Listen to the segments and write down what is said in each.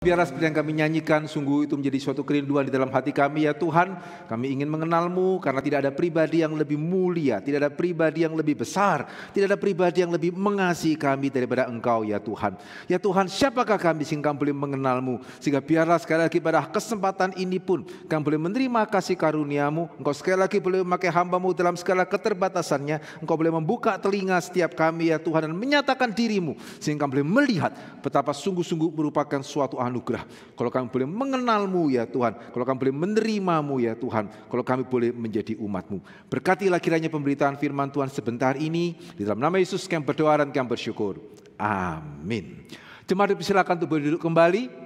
Biarlah seperti yang kami nyanyikan, sungguh itu menjadi suatu kerinduan di dalam hati kami ya Tuhan. Kami ingin mengenal-Mu karena tidak ada pribadi yang lebih mulia, tidak ada pribadi yang lebih besar, tidak ada pribadi yang lebih mengasihi kami daripada Engkau ya Tuhan. Ya Tuhan, siapakah kami sehingga kami boleh mengenal-Mu? Sehingga biarlah sekali lagi pada kesempatan ini pun kami boleh menerima kasih karunia-Mu. Engkau sekali lagi boleh memakai hamba-Mu dalam segala keterbatasannya. Engkau boleh membuka telinga setiap kami ya Tuhan dan menyatakan diri-Mu sehingga kami boleh melihat betapa sungguh-sungguh merupakan suatu anugerah. Kalau kami boleh mengenal-Mu ya Tuhan, kalau kami boleh menerima-Mu ya Tuhan, kalau kami boleh menjadi umat-Mu. Berkatilah kiranya pemberitaan firman Tuhan sebentar ini, di dalam nama Yesus kami berdoa dan kami bersyukur. Amin. Jemaat dipersilakan untuk berduduk kembali.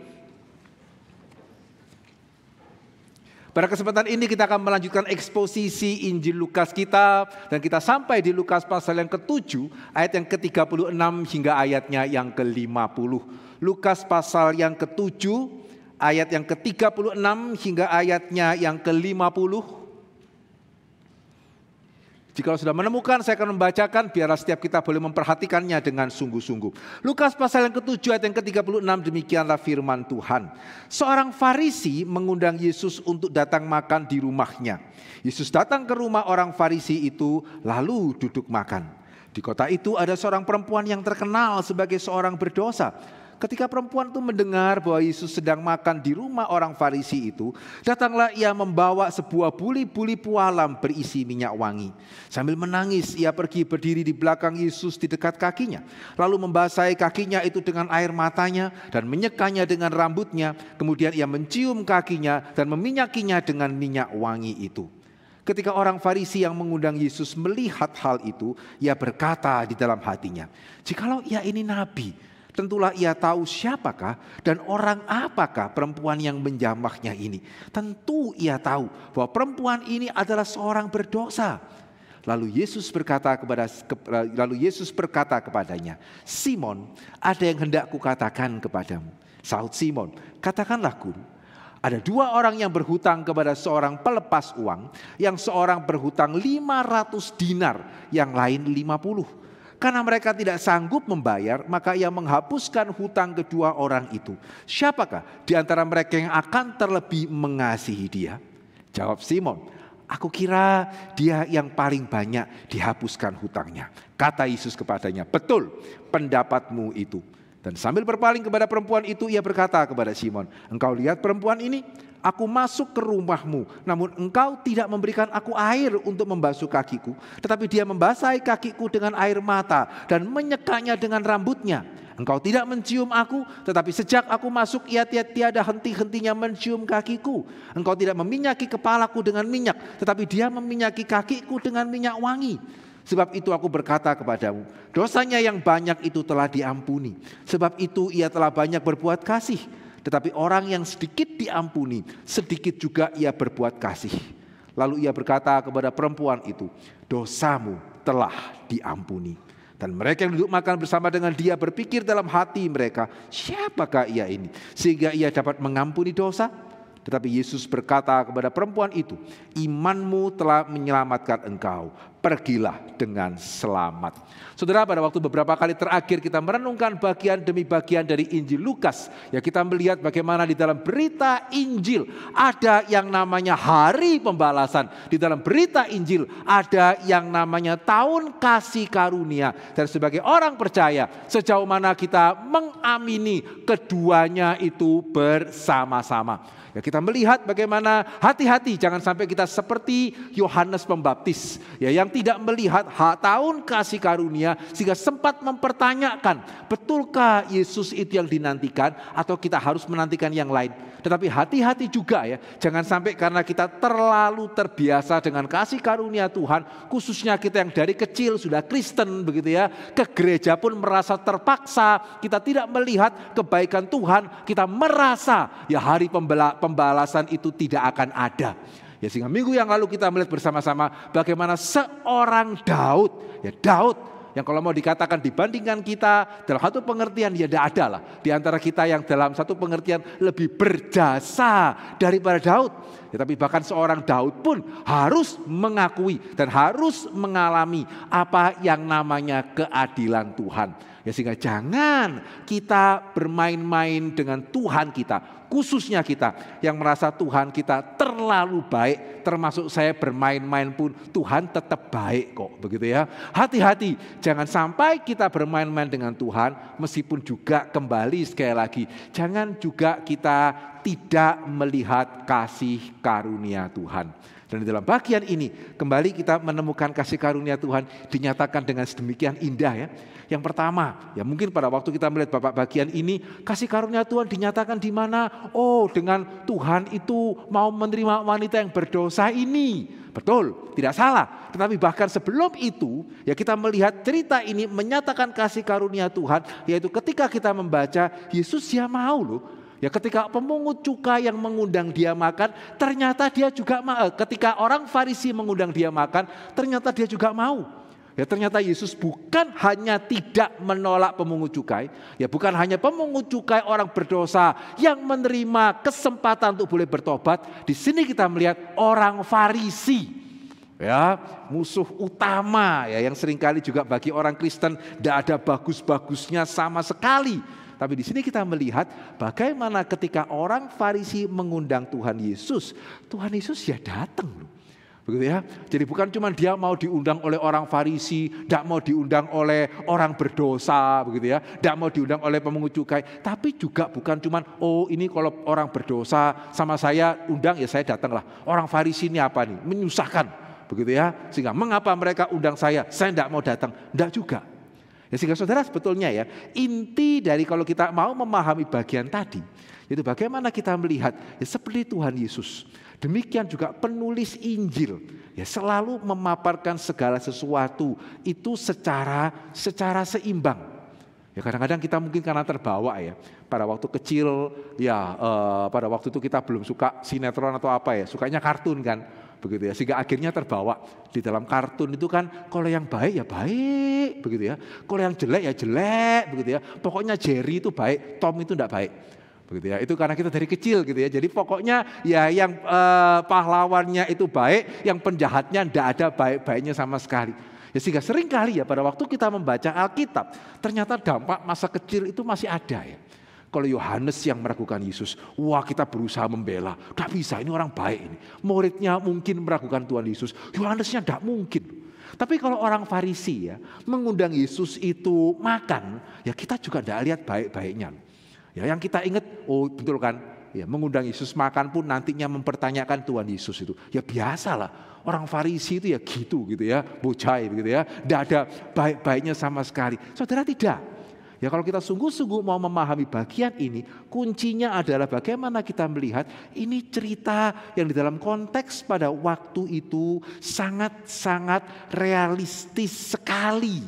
Pada kesempatan ini kita akan melanjutkan eksposisi Injil Lukas kita, dan kita sampai di Lukas pasal yang ke-7 ayat yang ke-36 hingga ayatnya yang ke-50. Lukas pasal yang ke-7 ayat yang ke-36 hingga ayatnya yang ke-50. Jika sudah menemukan, saya akan membacakan, biarlah setiap kita boleh memperhatikannya dengan sungguh-sungguh. Lukas pasal yang ke-7 ayat yang ke-36, demikianlah firman Tuhan. Seorang Farisi mengundang Yesus untuk datang makan di rumahnya. Yesus datang ke rumah orang Farisi itu, lalu duduk makan. Di kota itu ada seorang perempuan yang terkenal sebagai seorang berdosa. Ketika perempuan itu mendengar bahwa Yesus sedang makan di rumah orang Farisi itu, datanglah ia membawa sebuah buli-buli pualam berisi minyak wangi. Sambil menangis, ia pergi berdiri di belakang Yesus di dekat kakinya. Lalu membasahi kakinya itu dengan air matanya dan menyekanya dengan rambutnya. Kemudian ia mencium kakinya dan meminyakinya dengan minyak wangi itu. Ketika orang Farisi yang mengundang Yesus melihat hal itu, ia berkata di dalam hatinya, "Jikalau ia ini nabi, tentulah ia tahu siapakah dan orang apakah perempuan yang menjamahnya ini. Tentu ia tahu bahwa perempuan ini adalah seorang berdosa." Lalu Yesus berkata kepadanya, "Simon, ada yang hendak kukatakan kepadamu." Sahut Simon, "Katakanlah Guru." Ada dua orang yang berhutang kepada seorang pelepas uang, yang seorang berhutang 500 dinar, yang lain 50. Karena mereka tidak sanggup membayar, maka ia menghapuskan hutang kedua orang itu. Siapakah di antara mereka yang akan terlebih mengasihi dia? Jawab Simon, "Aku kira dia yang paling banyak dihapuskan hutangnya." Kata Yesus kepadanya, "Betul pendapatmu itu." Dan sambil berpaling kepada perempuan itu, ia berkata kepada Simon, "Engkau lihat perempuan ini? Aku masuk ke rumahmu, namun engkau tidak memberikan aku air untuk membasuh kakiku. Tetapi dia membasahi kakiku dengan air mata dan menyekanya dengan rambutnya. Engkau tidak mencium aku, tetapi sejak aku masuk ia tiada henti-hentinya mencium kakiku. Engkau tidak meminyaki kepalaku dengan minyak, tetapi dia meminyaki kakiku dengan minyak wangi. Sebab itu aku berkata kepadamu, dosanya yang banyak itu telah diampuni. Sebab itu ia telah banyak berbuat kasih. Tetapi orang yang sedikit diampuni, sedikit juga ia berbuat kasih." Lalu ia berkata kepada perempuan itu, "Dosamu telah diampuni." Dan mereka yang duduk makan bersama dengan dia berpikir dalam hati mereka, "Siapakah ia ini sehingga ia dapat mengampuni dosa?" Tetapi Yesus berkata kepada perempuan itu, "Imanmu telah menyelamatkan engkau. Pergilah dengan selamat." Saudara, pada waktu beberapa kali terakhir kita merenungkan bagian demi bagian dari Injil Lukas. Ya, kita melihat bagaimana di dalam berita Injil ada yang namanya hari pembalasan. Di dalam berita Injil ada yang namanya tahun kasih karunia. Dan sebagai orang percaya, sejauh mana kita mengamini keduanya itu bersama-sama. Ya, kita melihat bagaimana hati-hati jangan sampai kita seperti Yohanes Pembaptis ya, yang tidak melihat tahun kasih karunia sehingga sempat mempertanyakan, betulkah Yesus itu yang dinantikan atau kita harus menantikan yang lain. Tetapi hati-hati juga ya, jangan sampai karena kita terlalu terbiasa dengan kasih karunia Tuhan, khususnya kita yang dari kecil sudah Kristen begitu ya, ke gereja pun merasa terpaksa, kita tidak melihat kebaikan Tuhan, kita merasa ya hari pembalasan itu tidak akan ada. Ya, sehingga minggu yang lalu kita melihat bersama-sama bagaimana seorang Daud, ya Daud yang kalau mau dikatakan dibandingkan kita dalam satu pengertian ya tidak ada lah di antara kita yang dalam satu pengertian lebih berjasa daripada Daud. Ya, tapi bahkan seorang Daud pun harus mengakui dan harus mengalami apa yang namanya keadilan Tuhan. Ya sehingga jangan kita bermain-main dengan Tuhan kita, khususnya kita yang merasa Tuhan kita terlalu baik, termasuk saya bermain-main pun Tuhan tetap baik kok, begitu ya. Hati-hati, jangan sampai kita bermain-main dengan Tuhan, meskipun juga kembali sekali lagi, jangan juga kita tidak melihat kasih karunia Tuhan. Dan di dalam bagian ini kembali kita menemukan kasih karunia Tuhan dinyatakan dengan sedemikian indah ya. Yang pertama, ya mungkin pada waktu kita melihat Bapak bagian ini, kasih karunia Tuhan dinyatakan di mana? Oh, dengan Tuhan itu mau menerima wanita yang berdosa ini. Betul, tidak salah. Tetapi bahkan sebelum itu, ya kita melihat cerita ini menyatakan kasih karunia Tuhan, yaitu ketika kita membaca Yesus ya mau loh. Ya ketika pemungut cukai yang mengundang dia makan, ternyata dia juga mau. Ketika orang Farisi mengundang dia makan, ternyata dia juga mau. Ya ternyata Yesus bukan hanya tidak menolak pemungut cukai, ya bukan hanya pemungut cukai orang berdosa yang menerima kesempatan untuk boleh bertobat. Di sini kita melihat orang Farisi, ya musuh utama ya yang seringkali juga bagi orang Kristen tidak ada bagus-bagusnya sama sekali. Tapi di sini kita melihat bagaimana ketika orang Farisi mengundang Tuhan Yesus ya datang loh. Begitu ya. Jadi bukan cuma dia mau diundang oleh orang Farisi, tidak mau diundang oleh orang berdosa, begitu ya. Tidak mau diundang oleh pemungut cukai, tapi juga bukan cuma oh ini kalau orang berdosa sama saya undang ya saya datanglah. Orang Farisi ini apa nih? Menyusahkan, begitu ya. Sehingga mengapa mereka undang saya tidak mau datang? Tidak juga. Ya, sehingga saudara sebetulnya ya inti dari kalau kita mau memahami bagian tadi itu bagaimana kita melihat ya seperti Tuhan Yesus. Demikian juga penulis Injil ya selalu memaparkan segala sesuatu itu secara seimbang. Ya kadang-kadang kita mungkin karena terbawa ya pada waktu kecil ya pada waktu itu kita belum suka sinetron atau apa ya sukanya kartun kan. Begitu ya, sehingga akhirnya terbawa di dalam kartun itu kan kalau yang baik ya baik, begitu ya. Kalau yang jelek ya jelek, begitu ya. Pokoknya Jerry itu baik, Tom itu tidak baik, begitu ya. Itu karena kita dari kecil gitu ya. Jadi pokoknya ya yang pahlawannya itu baik, yang penjahatnya tidak ada baik-baiknya sama sekali. Ya sehingga sering kali ya pada waktu kita membaca Alkitab, ternyata dampak masa kecil itu masih ada ya. Kalau Yohanes yang meragukan Yesus, wah kita berusaha membela, tidak bisa ini orang baik ini. Muridnya mungkin meragukan Tuhan Yesus, Yohanesnya tidak mungkin. Tapi kalau orang Farisi ya mengundang Yesus itu makan, ya kita juga tidak lihat baik-baiknya. Ya yang kita ingat, oh betul kan, ya mengundang Yesus makan pun nantinya mempertanyakan Tuhan Yesus itu. Ya biasalah, orang Farisi itu ya gitu ya, bocai begitu ya, tidak ada baik-baiknya sama sekali. Saudara tidak. Ya kalau kita sungguh-sungguh mau memahami bagian ini, kuncinya adalah bagaimana kita melihat ini cerita yang di dalam konteks pada waktu itu sangat-sangat realistis sekali.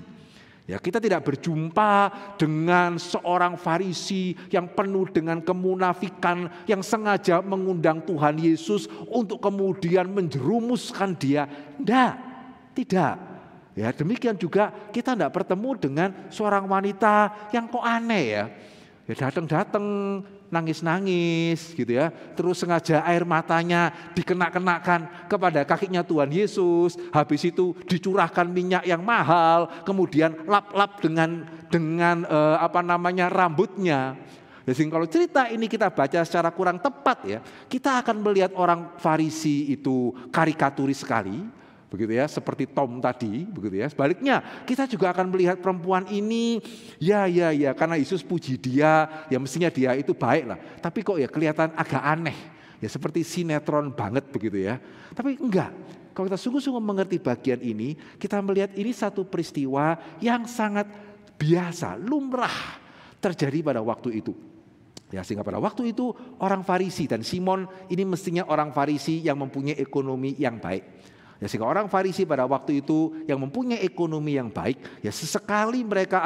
Ya kita tidak berjumpa dengan seorang Farisi yang penuh dengan kemunafikan yang sengaja mengundang Tuhan Yesus untuk kemudian menjerumuskan dia. Tidak. Ya demikian juga kita tidak bertemu dengan seorang wanita yang kok aneh ya. Ya datang nangis-nangis gitu ya. Terus sengaja air matanya dikenakan kepada kakinya Tuhan Yesus. Habis itu dicurahkan minyak yang mahal. Kemudian lap-lap dengan rambutnya. Ya, sehingga kalau cerita ini kita baca secara kurang tepat ya. Kita akan melihat orang Farisi itu karikaturis sekali. Begitu ya, seperti Tom tadi, begitu ya. Sebaliknya, kita juga akan melihat perempuan ini, ya, karena Yesus puji dia, ya mestinya dia itu baik lah. Tapi kok ya kelihatan agak aneh, ya seperti sinetron banget begitu ya. Tapi enggak, kalau kita sungguh-sungguh mengerti bagian ini, kita melihat ini satu peristiwa yang sangat biasa, lumrah terjadi pada waktu itu. Ya sehingga pada waktu itu orang Farisi dan Simon ini mestinya orang Farisi yang mempunyai ekonomi yang baik. Ya sehingga orang Farisi pada waktu itu yang mempunyai ekonomi yang baik, ya sesekali mereka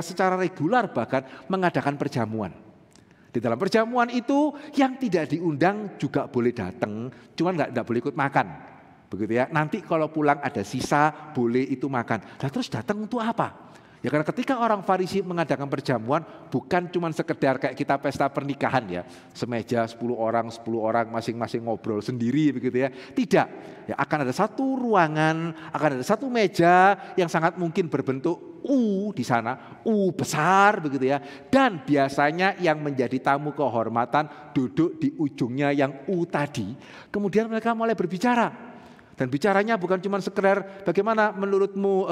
secara regular bahkan mengadakan perjamuan. Di dalam perjamuan itu yang tidak diundang juga boleh datang, cuman tidak boleh ikut makan. Begitu ya. Nanti kalau pulang ada sisa boleh itu makan. Nah terus datang untuk apa? Ya karena ketika orang Farisi mengadakan perjamuan bukan cuma sekedar kayak kita pesta pernikahan ya. Semeja 10 orang masing-masing ngobrol sendiri begitu ya. Tidak, ya akan ada satu ruangan, akan ada satu meja yang sangat mungkin berbentuk U di sana, U besar begitu ya. Dan biasanya yang menjadi tamu kehormatan duduk di ujungnya yang U tadi. Kemudian mereka mulai berbicara. Dan bicaranya bukan cuma sekedar bagaimana menurutmu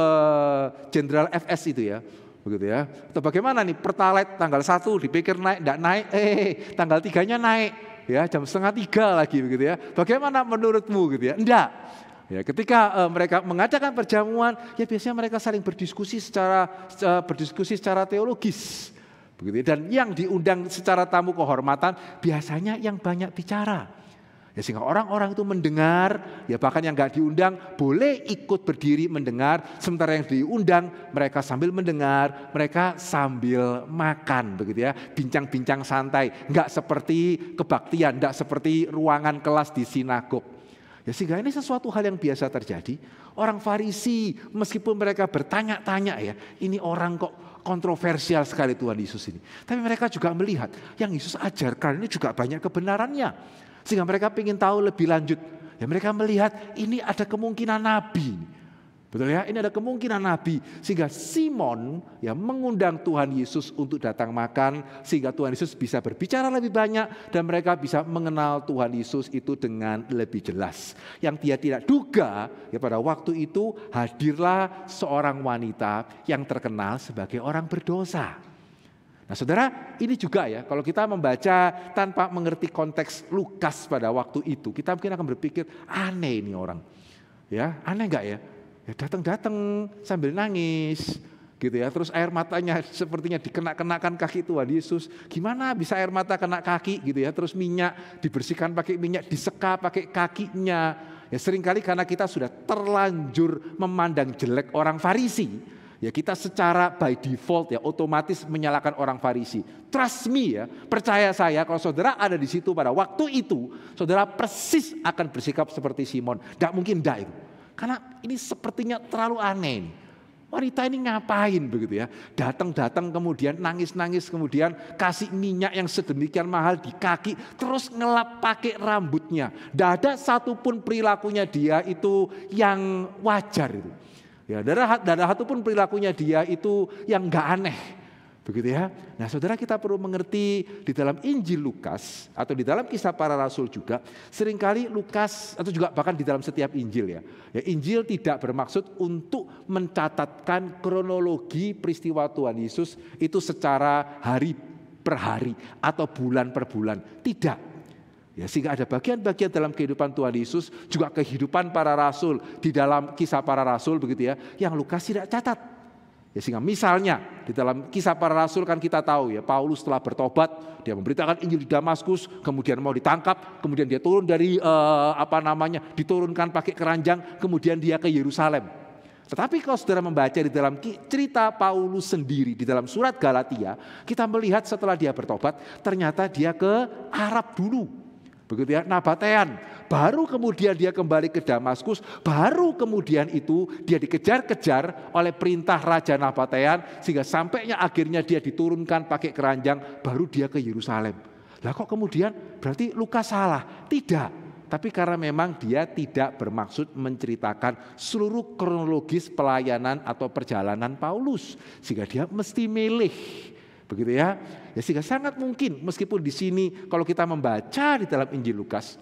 Jenderal FS itu ya. Begitu ya. Atau bagaimana nih Pertalite tanggal 1 dipikir naik, enggak naik, tanggal 3-nya naik. Ya, jam 2:30 lagi begitu ya. Bagaimana menurutmu gitu ya. Enggak. Ya, ketika mereka mengadakan perjamuan, ya biasanya mereka saling berdiskusi secara teologis. Begitu ya. Dan yang diundang secara tamu kehormatan biasanya yang banyak bicara. Ya sehingga orang-orang itu mendengar, ya bahkan yang nggak diundang boleh ikut berdiri mendengar, sementara yang diundang mereka sambil mendengar, mereka sambil makan begitu ya, bincang-bincang santai, nggak seperti kebaktian, nggak seperti ruangan kelas di sinagog. Ya sehingga ini sesuatu hal yang biasa terjadi. Orang Farisi meskipun mereka bertanya-tanya ya, ini orang kok kontroversial sekali Tuhan Yesus ini. Tapi mereka juga melihat yang Yesus ajarkan ini juga banyak kebenarannya. Sehingga mereka ingin tahu lebih lanjut. Ya mereka melihat ini ada kemungkinan nabi. Betul ya, ini ada kemungkinan nabi. Sehingga Simon ya mengundang Tuhan Yesus untuk datang makan. Sehingga Tuhan Yesus bisa berbicara lebih banyak. Dan mereka bisa mengenal Tuhan Yesus itu dengan lebih jelas. Yang dia tidak duga ya pada waktu itu hadirlah seorang wanita yang terkenal sebagai orang berdosa. Nah saudara, ini juga ya kalau kita membaca tanpa mengerti konteks Lukas pada waktu itu, kita mungkin akan berpikir aneh ini orang. Ya, aneh enggak ya? Ya datang-datang sambil nangis gitu ya. Terus air matanya sepertinya dikenakan kaki Tuhan Yesus. Gimana bisa air mata kena kaki gitu ya. Terus minyak dibersihkan pakai minyak, diseka pakai kakinya. Ya seringkali karena kita sudah terlanjur memandang jelek orang Farisi. Ya kita secara by default ya otomatis menyalahkan orang Farisi. Trust me ya, percaya saya kalau saudara ada di situ pada waktu itu, saudara persis akan bersikap seperti Simon. Tidak mungkin tidak itu. Karena ini sepertinya terlalu aneh. Wanita ini ngapain begitu ya? Datang-datang kemudian nangis-nangis kemudian kasih minyak yang sedemikian mahal di kaki terus ngelap pakai rambutnya. Tidak ada satupun perilakunya dia itu yang wajar itu. Ya, ada satupun perilakunya dia itu yang enggak aneh. Begitu ya. Nah, saudara kita perlu mengerti di dalam Injil Lukas atau di dalam Kisah Para Rasul juga seringkali Lukas atau juga bahkan di dalam setiap Injil ya. Ya, Injil tidak bermaksud untuk mencatatkan kronologi peristiwa Tuhan Yesus itu secara hari per hari atau bulan per bulan. Tidak. Ya, sehingga ada bagian-bagian dalam kehidupan Tuhan Yesus, juga kehidupan para rasul di dalam Kisah Para Rasul begitu ya, yang Lukas tidak catat. Ya, sehingga misalnya di dalam Kisah Para Rasul kan kita tahu ya, Paulus setelah bertobat, dia memberitakan Injil di Damaskus, kemudian mau ditangkap, kemudian dia turun dari diturunkan pakai keranjang, kemudian dia ke Yerusalem. Tetapi kalau saudara membaca di dalam cerita Paulus sendiri di dalam surat Galatia, kita melihat setelah dia bertobat, ternyata dia ke Arab dulu. Begitu ya, Nabatean. Baru kemudian dia kembali ke Damaskus, baru kemudian itu dia dikejar-kejar oleh perintah Raja Nabatean sehingga sampainya akhirnya dia diturunkan pakai keranjang, baru dia ke Yerusalem. Lah kok kemudian berarti Lukas salah? Tidak. Tapi karena memang dia tidak bermaksud menceritakan seluruh kronologis pelayanan atau perjalanan Paulus, sehingga dia mesti milih. Begitu ya. Ya sehingga sangat mungkin meskipun di sini kalau kita membaca di dalam Injil Lukas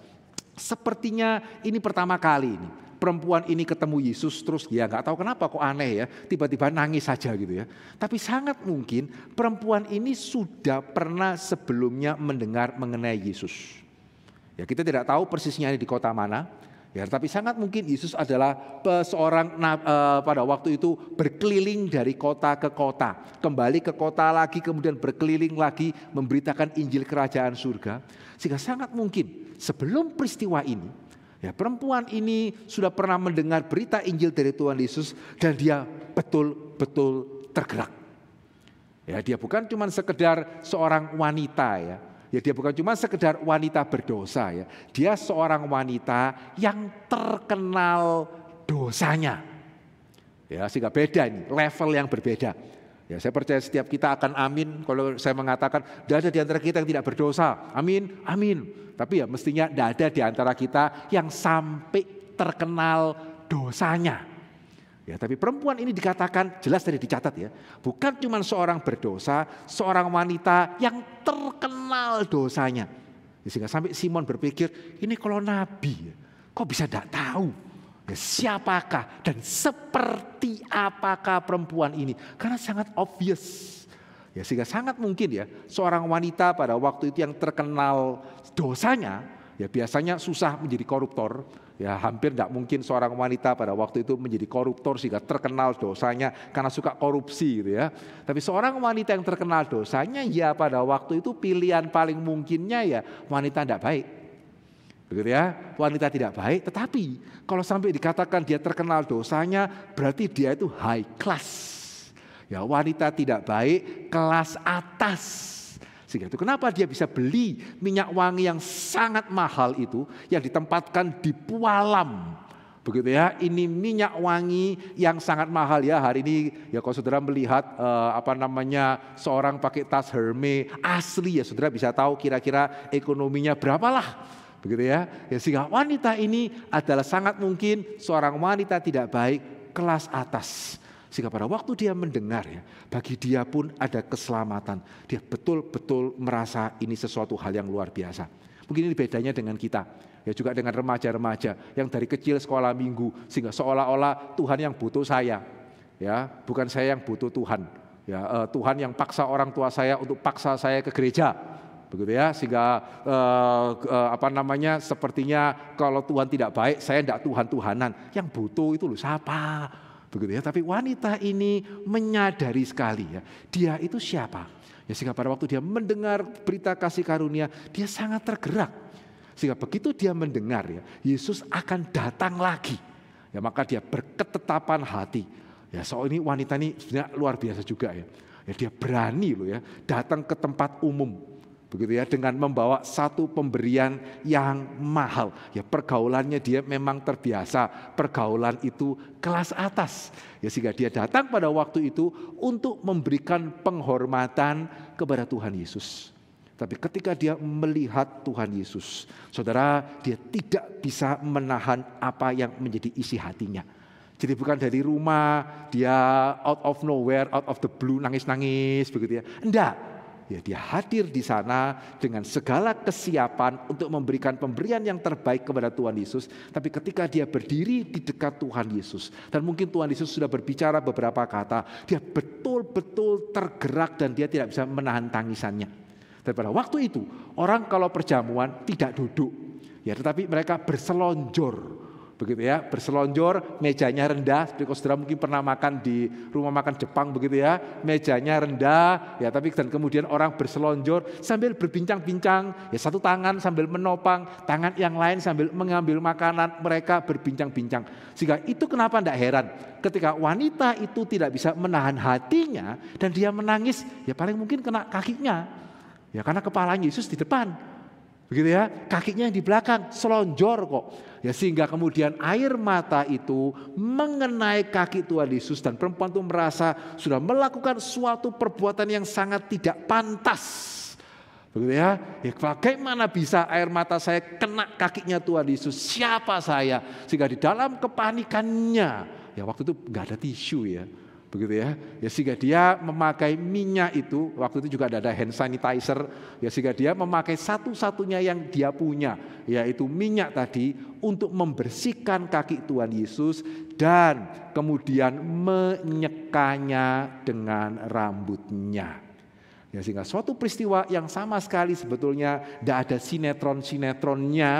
sepertinya ini pertama kali ini perempuan ini ketemu Yesus terus ya nggak tahu kenapa kok aneh ya tiba-tiba nangis saja gitu ya. Tapi sangat mungkin perempuan ini sudah pernah sebelumnya mendengar mengenai Yesus. Ya kita tidak tahu persisnya ini di kota mana. Ya, tapi sangat mungkin Yesus adalah seorang pada waktu itu berkeliling dari kota ke kota. Kembali ke kota lagi, kemudian berkeliling lagi memberitakan Injil Kerajaan Surga. Sehingga sangat mungkin sebelum peristiwa ini, ya perempuan ini sudah pernah mendengar berita Injil dari Tuhan Yesus dan dia betul-betul tergerak. Ya, dia bukan cuma sekedar seorang wanita ya. Ya dia bukan cuma sekedar wanita berdosa ya. Dia seorang wanita yang terkenal dosanya. Ya, sehingga beda ini, level yang berbeda. Ya, saya percaya setiap kita akan amin kalau saya mengatakan tidak ada di antara kita yang tidak berdosa. Amin, amin. Tapi ya mestinya tidak ada di antara kita yang sampai terkenal dosanya. Ya, tapi perempuan ini dikatakan, jelas tadi dicatat ya, bukan cuma seorang berdosa, seorang wanita yang terkenal dosanya. Sehingga sampai Simon berpikir, ini kalau nabi, kok bisa tidak tahu? Ya, siapakah dan seperti apakah perempuan ini? Karena sangat obvious. Ya, sehingga sangat mungkin ya seorang wanita pada waktu itu yang terkenal dosanya, ya biasanya susah menjadi koruptor. Ya, hampir tidak mungkin seorang wanita pada waktu itu menjadi koruptor sehingga terkenal dosanya karena suka korupsi gitu ya. Tapi seorang wanita yang terkenal dosanya ya pada waktu itu pilihan paling mungkinnya ya wanita tidak baik. Begitu ya, wanita tidak baik, tetapi kalau sampai dikatakan dia terkenal dosanya, berarti dia itu high class. Ya, wanita tidak baik, kelas atas. Sehingga itu kenapa dia bisa beli minyak wangi yang sangat mahal itu, yang ditempatkan di pualam. Begitu ya, ini minyak wangi yang sangat mahal ya. Hari ini ya kalau saudara melihat seorang pakai tas Hermes asli ya, saudara bisa tahu kira-kira ekonominya berapalah. Begitu ya, sehingga wanita ini adalah sangat mungkin seorang wanita tidak baik kelas atas. Sehingga pada waktu dia mendengar ya, bagi dia pun ada keselamatan. Dia betul-betul merasa ini sesuatu hal yang luar biasa. Mungkin ini bedanya dengan kita, ya juga dengan remaja-remaja yang dari kecil sekolah minggu, sehingga seolah-olah Tuhan yang butuh saya, ya bukan saya yang butuh Tuhan. Ya, Tuhan yang paksa orang tua saya untuk paksa saya ke gereja. Begitu ya, sehingga sepertinya kalau Tuhan tidak baik, saya tidak Tuhan-Tuhanan. Yang butuh itu loh siapa? Begitu ya. Tapi wanita ini menyadari sekali ya, dia itu siapa? Ya, sehingga pada waktu dia mendengar berita kasih karunia, dia sangat tergerak. Sehingga begitu dia mendengar ya, Yesus akan datang lagi. Ya, maka dia berketetapan hati. Ya, soal ini wanita ini sebenarnya luar biasa juga ya. Ya, dia berani loh ya, datang ke tempat umum. Begitu ya, dengan membawa satu pemberian yang mahal. Ya, pergaulannya dia memang terbiasa, pergaulan itu kelas atas. Ya, sehingga dia datang pada waktu itu untuk memberikan penghormatan kepada Tuhan Yesus. Tapi ketika dia melihat Tuhan Yesus, saudara, dia tidak bisa menahan apa yang menjadi isi hatinya. Jadi bukan dari rumah, dia out of nowhere, out of the blue, nangis-nangis begitu ya. Enggak. Ya, dia hadir di sana dengan segala kesiapan untuk memberikan pemberian yang terbaik kepada Tuhan Yesus. Tapi ketika dia berdiri di dekat Tuhan Yesus, dan mungkin Tuhan Yesus sudah berbicara beberapa kata, dia betul-betul tergerak dan dia tidak bisa menahan tangisannya. Dan pada waktu itu, orang kalau perjamuan tidak duduk, ya, tetapi mereka berselonjor. Begitu ya, berselonjor, mejanya rendah. Seperti kalau saudara mungkin pernah makan di rumah makan Jepang begitu ya, mejanya rendah ya, tapi dan kemudian orang berselonjor sambil berbincang-bincang, ya satu tangan sambil menopang, tangan yang lain sambil mengambil makanan, mereka berbincang-bincang. Sehingga itu kenapa tidak heran ketika wanita itu tidak bisa menahan hatinya dan dia menangis, ya paling mungkin kena kakinya. Ya karena kepalanya Yesus di depan. Begitu ya, kakinya yang di belakang, selonjor kok. Ya, sehingga kemudian air mata itu mengenai kaki Tuhan Yesus dan perempuan itu merasa sudah melakukan suatu perbuatan yang sangat tidak pantas. Begitu ya, bagaimana bisa air mata saya kena kakinya Tuhan Yesus? Siapa saya? Sehingga di dalam kepanikannya, ya waktu itu nggak ada tisu ya. Begitu ya, sehingga dia memakai minyak itu, waktu itu juga ada hand sanitizer, ya sehingga dia memakai satu-satunya yang dia punya, yaitu minyak tadi untuk membersihkan kaki Tuhan Yesus dan kemudian menyekanya dengan rambutnya. Ya, sehingga suatu peristiwa yang sama sekali sebetulnya tidak ada sinetron-sinetronnya,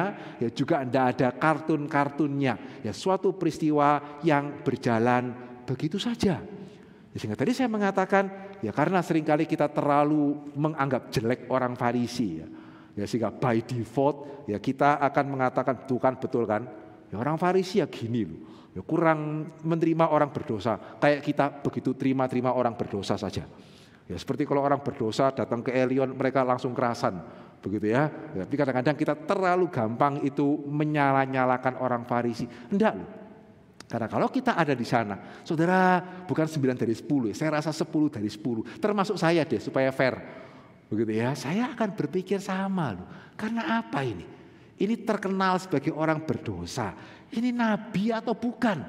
ya juga tidak ada kartun-kartunnya, ya suatu peristiwa yang berjalan begitu saja. Sehingga tadi saya mengatakan, ya karena seringkali kita terlalu menganggap jelek orang Farisi ya. Ya sehingga by default ya kita akan mengatakan tuh kan betul kan. Ya orang Farisi ya gini loh. Ya kurang menerima orang berdosa. Kayak kita begitu terima-terima orang berdosa saja. Ya seperti kalau orang berdosa datang ke Elion mereka langsung kerasan. Begitu ya. Tapi kadang-kadang kita terlalu gampang itu menyala-nyalakan orang Farisi. Enggak loh. Karena kalau kita ada di sana, saudara, bukan 9 dari 10, saya rasa 10 dari 10. Termasuk saya deh, supaya fair. Begitu ya, saya akan berpikir sama loh. Karena apa ini? Ini terkenal sebagai orang berdosa. Ini nabi atau bukan?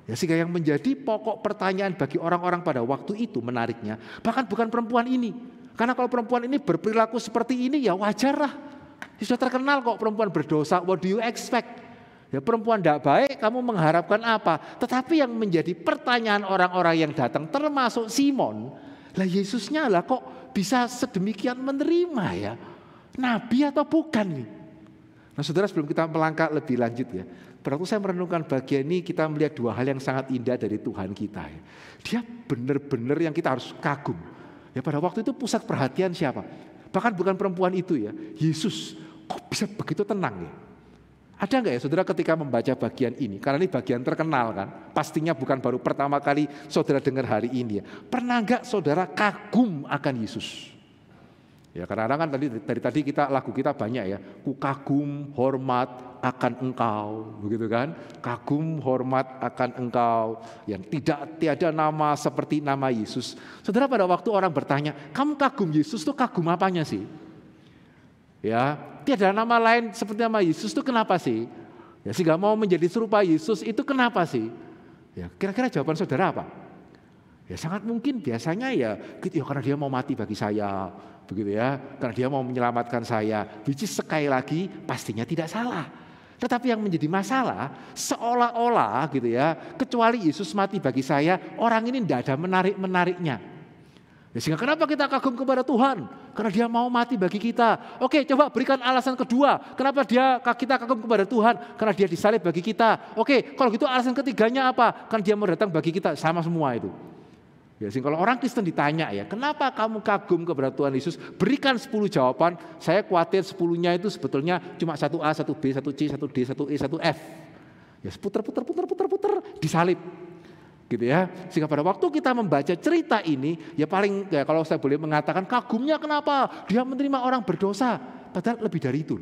Ya, sehingga yang menjadi pokok pertanyaan bagi orang-orang pada waktu itu menariknya, bahkan bukan perempuan ini. Karena kalau perempuan ini berperilaku seperti ini ya wajar lah. Sudah terkenal kok perempuan berdosa, what do you expect? Ya, perempuan tidak baik, kamu mengharapkan apa? Tetapi yang menjadi pertanyaan orang-orang yang datang termasuk Simon, lah Yesusnya lah kok bisa sedemikian menerima ya? Nabi atau bukan nih? Nah saudara, sebelum kita melangkah lebih lanjut ya, waktu saya merenungkan bagian ini, kita melihat dua hal yang sangat indah dari Tuhan kita ya. Dia benar-benar yang kita harus kagum. Ya, pada waktu itu pusat perhatian siapa? Bahkan bukan perempuan itu ya, Yesus. Kok bisa begitu tenang ya? Ada nggak ya saudara ketika membaca bagian ini? Karena ini bagian terkenal kan. Pastinya bukan baru pertama kali saudara dengar hari ini ya. Pernah nggak saudara kagum akan Yesus? Ya kadang-kadang kan dari tadi lagu kita banyak ya. Ku kagum hormat akan engkau, begitu kan? Kagum hormat akan engkau yang tiada nama seperti nama Yesus. Saudara, pada waktu orang bertanya, kamu kagum Yesus tuh kagum apanya sih? Ya, tiada nama lain seperti nama Yesus itu kenapa sih? Ya, sehingga mau menjadi serupa Yesus itu kenapa sih? Ya, kira-kira jawaban saudara apa? Ya sangat mungkin biasanya ya karena dia mau mati bagi saya, begitu ya. Karena dia mau menyelamatkan saya. Which is sekali lagi pastinya tidak salah. Tetapi yang menjadi masalah seolah-olah gitu ya, kecuali Yesus mati bagi saya, orang ini tidak ada menarik-menariknya. Ya, sehingga kenapa kita kagum kepada Tuhan? Karena dia mau mati bagi kita. Oke, coba berikan alasan kedua. Kenapa kita kagum kepada Tuhan? Karena dia disalib bagi kita. Oke, kalau gitu alasan ketiganya apa? Kan dia mau datang bagi kita. Sama semua itu. Ya, sehingga kalau orang Kristen ditanya ya, kenapa kamu kagum kepada Tuhan Yesus? Berikan 10 jawaban. Saya khawatir 10-nya itu sebetulnya cuma 1A, 1B, 1C, 1D, 1E, 1F. Ya, puter, disalib. Gitu ya. Sehingga pada waktu kita membaca cerita ini, ya paling ya kalau saya boleh mengatakan kagumnya kenapa? Dia menerima orang berdosa. Padahal lebih dari itu.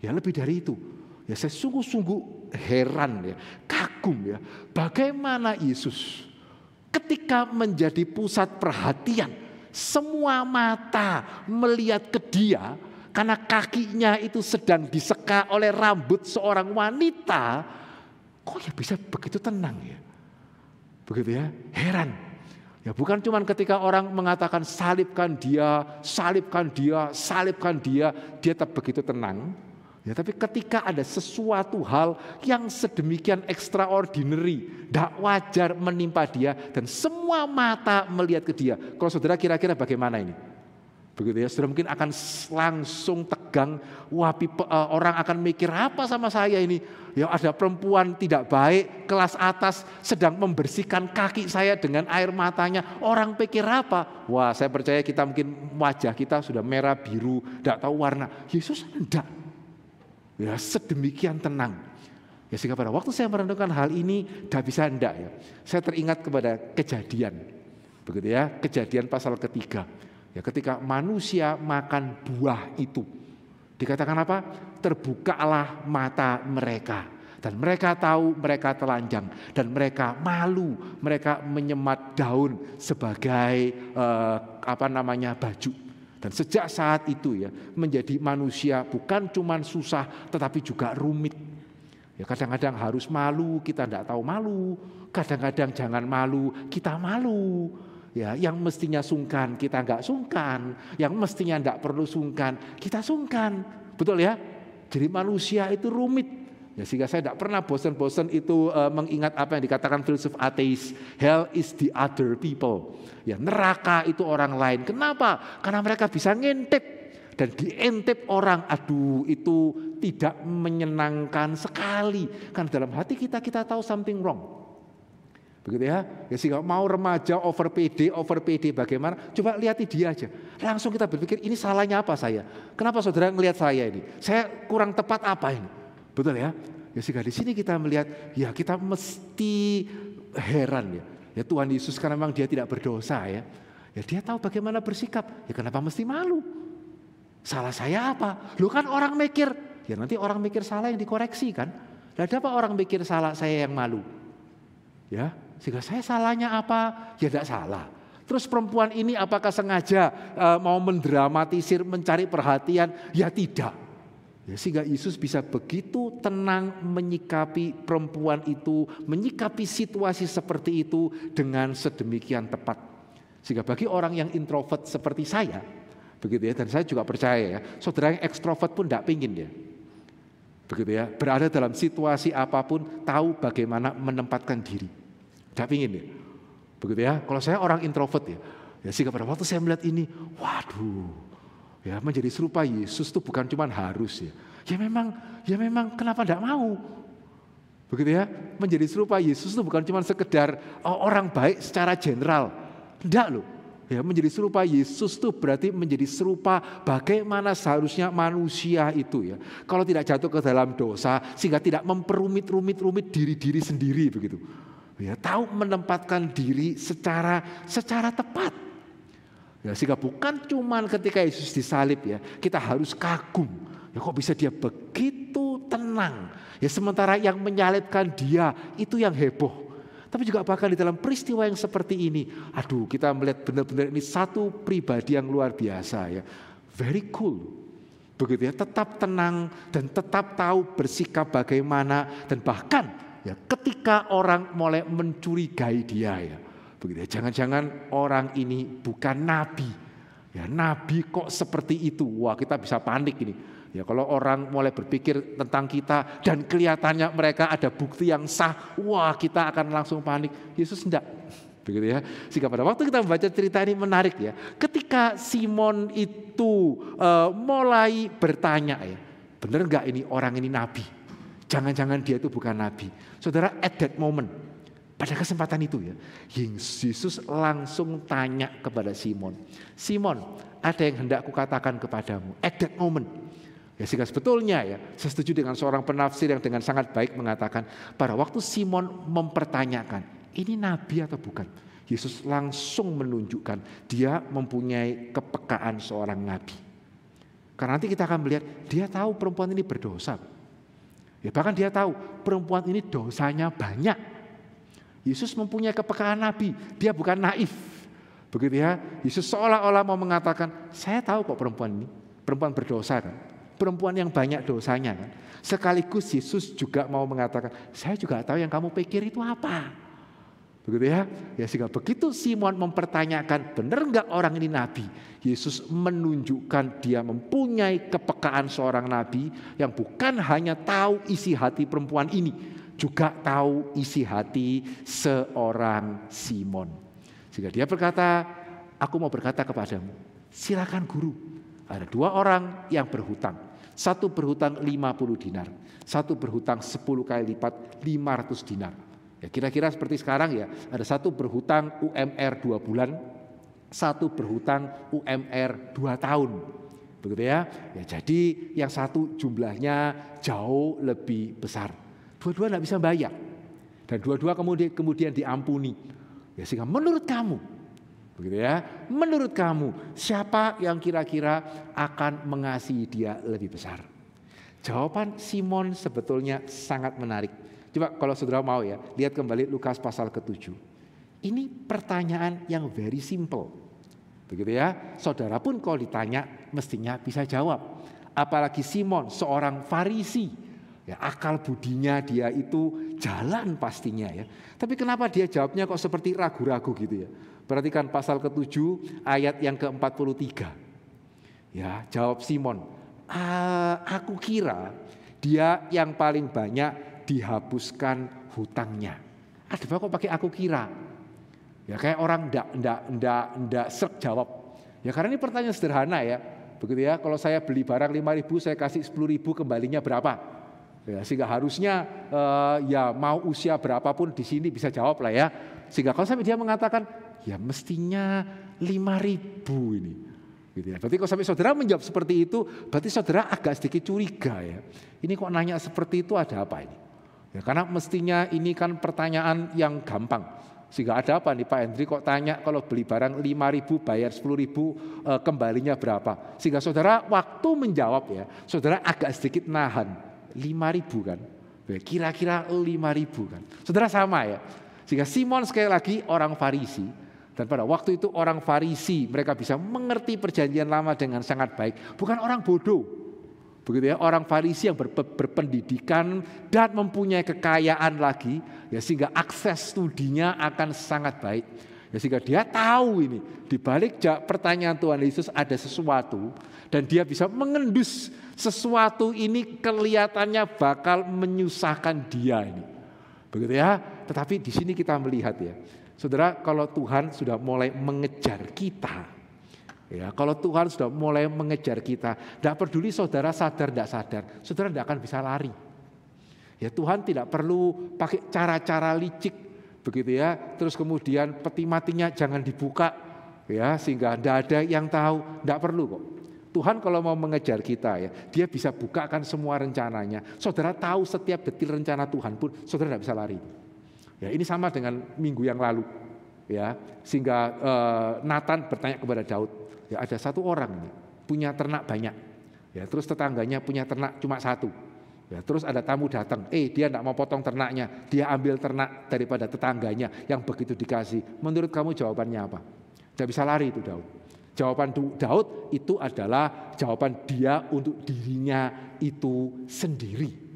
Ya lebih dari itu. Ya saya sungguh-sungguh heran ya, kagum ya. Bagaimana Yesus ketika menjadi pusat perhatian, semua mata melihat ke dia karena kakinya itu sedang diseka oleh rambut seorang wanita. Kok ya bisa begitu tenang ya? Begitu ya, heran. Ya bukan cuma ketika orang mengatakan salibkan dia, dia tetap begitu tenang. Ya, tapi ketika ada sesuatu hal yang sedemikian extraordinary, tidak wajar menimpa dia dan semua mata melihat ke dia. Kalau saudara kira-kira bagaimana ini? Begitu ya, saudara mungkin akan langsung tegang. Wah, orang akan mikir apa sama saya ini? Ya ada perempuan tidak baik, kelas atas sedang membersihkan kaki saya dengan air matanya. Orang pikir apa? Wah, saya percaya kita mungkin wajah kita sudah merah, biru, tidak tahu warna. Yesus enggak. Ya sedemikian tenang. Ya sehingga pada waktu saya merenungkan hal ini, tidak bisa enggak ya. Saya teringat kepada Kejadian. Begitu ya, Kejadian pasal 3. Ya ketika manusia makan buah itu, dikatakan apa? Terbukalah mata mereka dan mereka tahu mereka telanjang dan mereka malu, mereka menyemat daun sebagai baju. Dan sejak saat itu ya menjadi manusia bukan cuma susah tetapi juga rumit. Ya kadang-kadang harus malu, kita tidak tahu malu. Kadang-kadang jangan malu, kita malu. Ya, yang mestinya sungkan kita enggak sungkan, yang mestinya enggak perlu sungkan kita sungkan, betul ya? Jadi manusia itu rumit. Ya, sehingga saya tidak pernah bosan-bosan itu mengingat apa yang dikatakan filsuf ateis, hell is the other people. Ya, neraka itu orang lain. Kenapa? Karena mereka bisa ngintip dan diintip orang. Aduh, itu tidak menyenangkan sekali. Karena dalam hati kita tahu something wrong. Begitu ya, sehingga mau remaja over PD bagaimana? Coba lihat dia aja. Langsung kita berpikir ini salahnya apa saya? Kenapa saudara ngelihat saya ini? Saya kurang tepat apa ini? Betul ya? Ya sehingga di sini kita melihat, ya kita mesti heran ya. Ya Tuhan Yesus karena memang dia tidak berdosa ya. Ya dia tahu bagaimana bersikap. Ya kenapa mesti malu? Salah saya apa? Lu kan orang mikir. Ya nanti orang mikir salah yang dikoreksi kan. Lah ada apa orang mikir salah saya yang malu? Ya, sehingga saya salahnya apa? Ya tidak salah. Terus perempuan ini apakah sengaja mau mendramatisir, mencari perhatian? Ya tidak. Ya, sehingga Yesus bisa begitu tenang menyikapi perempuan itu, menyikapi situasi seperti itu dengan sedemikian tepat. Sehingga bagi orang yang introvert seperti saya, begitu ya, dan saya juga percaya ya, saudara yang ekstrovert pun tidak pingin ya. Begitu ya, berada dalam situasi apapun tahu bagaimana menempatkan diri. Tidak pingin ya. Begitu ya, kalau saya orang introvert ya sehingga pada waktu saya melihat ini, waduh, ya menjadi serupa Yesus itu bukan cuma harus ya. Ya memang kenapa tidak mau? Begitu ya, menjadi serupa Yesus itu bukan cuma sekedar orang baik secara general. Tidak loh. Ya, menjadi serupa Yesus itu berarti menjadi serupa bagaimana seharusnya manusia itu ya. Kalau tidak jatuh ke dalam dosa sehingga tidak memperumit-rumit diri sendiri begitu. Ya, tahu menempatkan diri secara tepat. Ya, sehingga bukan cuman ketika Yesus disalib ya, kita harus kagum. Ya kok bisa dia begitu tenang. Ya sementara yang menyalibkan dia itu yang heboh. Tapi juga bahkan di dalam peristiwa yang seperti ini, aduh kita melihat benar-benar ini satu pribadi yang luar biasa ya. Very cool. Begitu ya, tetap tenang dan tetap tahu bersikap bagaimana dan bahkan ya ketika orang mulai mencurigai dia ya. Begitu ya, jangan-jangan orang ini bukan nabi. Ya, nabi kok seperti itu? Wah, kita bisa panik ini. Ya, kalau orang mulai berpikir tentang kita dan kelihatannya mereka ada bukti yang sah, wah kita akan langsung panik. Yesus enggak. Begitu ya. Sehingga pada waktu kita membaca cerita ini menarik ya. Ketika Simon itu mulai bertanya ya, benar enggak ini orang ini nabi? Jangan-jangan dia itu bukan nabi. Saudara, at that moment, pada kesempatan itu ya, Yesus langsung tanya kepada Simon, Simon, ada yang hendak kukatakan kepadamu. At that moment. Ya, sehingga sebetulnya ya, saya setuju dengan seorang penafsir yang dengan sangat baik mengatakan, pada waktu Simon mempertanyakan, ini nabi atau bukan? Yesus langsung menunjukkan dia mempunyai kepekaan seorang nabi. Karena nanti kita akan melihat, dia tahu perempuan ini berdosa. Ya, bahkan dia tahu perempuan ini dosanya banyak. Yesus mempunyai kepekaan nabi, dia bukan naif. Begitu ya, Yesus seolah-olah mau mengatakan, saya tahu kok perempuan ini, perempuan berdosa kan. Perempuan yang banyak dosanya kan. Sekaligus Yesus juga mau mengatakan, saya juga tahu yang kamu pikir itu apa. Begitu ya. Ya sehingga begitu Simon mempertanyakan, benar enggak orang ini nabi? Yesus menunjukkan dia mempunyai kepekaan seorang nabi yang bukan hanya tahu isi hati perempuan ini, juga tahu isi hati seorang Simon. Sehingga dia berkata, aku mau berkata kepadamu, silakan guru. Ada dua orang yang berhutang. Satu berhutang 50 dinar. Satu berhutang 10 kali lipat 500 dinar. Ya, kira-kira seperti sekarang ya. Ada satu berhutang UMR 2 bulan. Satu berhutang UMR 2 tahun. Begitu ya. Ya, jadi yang satu jumlahnya jauh lebih besar. Dua-dua tidak bisa bayar. Dan dua-dua kemudian diampuni. Ya, sehingga menurut kamu, begitu ya, menurut kamu siapa yang kira-kira akan mengasihi dia lebih besar? Jawaban Simon sebetulnya sangat menarik. Coba kalau saudara mau ya, lihat kembali Lukas pasal ke-7. Ini pertanyaan yang very simple. Begitu ya, saudara pun kalau ditanya mestinya bisa jawab. Apalagi Simon seorang Farisi. Ya, akal budinya dia itu jalan pastinya ya. Tapi kenapa dia jawabnya kok seperti ragu-ragu gitu ya? Perhatikan pasal ke-7 ayat yang ke-43. Ya, jawab Simon, aku kira dia yang paling banyak dihapuskan hutangnya. Ada apa kok pakai aku kira? Ya kayak orang ndak serk jawab. Ya karena ini pertanyaan sederhana ya. Begitu ya, kalau saya beli barang 5.000 saya kasih 10.000 kembalinya berapa? Ya, sehingga harusnya ya mau usia berapapun di sini bisa jawab lah ya. Sehingga kalau sampai dia mengatakan ya mestinya 5.000 ini. Gitu ya. Berarti kalau sampai saudara menjawab seperti itu, berarti saudara agak sedikit curiga ya. Ini kok nanya seperti itu ada apa ini? Ya, karena mestinya ini kan pertanyaan yang gampang. Sehingga ada apa nih Pak Hendri kok tanya kalau beli barang 5.000 bayar 10.000 kembalinya berapa? Sehingga saudara waktu menjawab ya, saudara agak sedikit nahan. 5.000 kan. Kira-kira 5.000 kan. Saudara sama ya. Sehingga Simon sekali lagi orang Farisi. Dan pada waktu itu orang Farisi mereka bisa mengerti perjanjian lama dengan sangat baik. Bukan orang bodoh. Begitu ya, orang Farisi yang berpendidikan dan mempunyai kekayaan lagi. Ya, sehingga akses studinya akan sangat baik. Ya, sehingga dia tahu ini. Di balik pertanyaan Tuhan Yesus ada sesuatu. Dan dia bisa mengendus sesuatu ini kelihatannya bakal menyusahkan dia ini. Begitu ya. Tetapi di sini kita melihat ya. Saudara, kalau Tuhan sudah mulai mengejar kita, ya, kalau Tuhan sudah mulai mengejar kita, tidak peduli saudara sadar tidak sadar, saudara tidak akan bisa lari. Ya, Tuhan tidak perlu pakai cara-cara licik, begitu ya. Terus kemudian peti matinya jangan dibuka, ya, sehingga tidak ada yang tahu, tidak perlu kok. Tuhan kalau mau mengejar kita ya, dia bisa bukakan semua rencananya. Saudara tahu setiap detil rencana Tuhan pun, saudara tidak bisa lari. Ya, ini sama dengan minggu yang lalu, ya, sehingga Nathan bertanya kepada Daud, ya ada satu orang ini punya ternak banyak, ya, terus tetangganya punya ternak cuma satu, ya, terus ada tamu datang, dia tidak mau potong ternaknya, dia ambil ternak daripada tetangganya yang begitu dikasih. Menurut kamu jawabannya apa? Tidak bisa lari itu Daud. Jawaban Daud itu adalah jawaban dia untuk dirinya itu sendiri.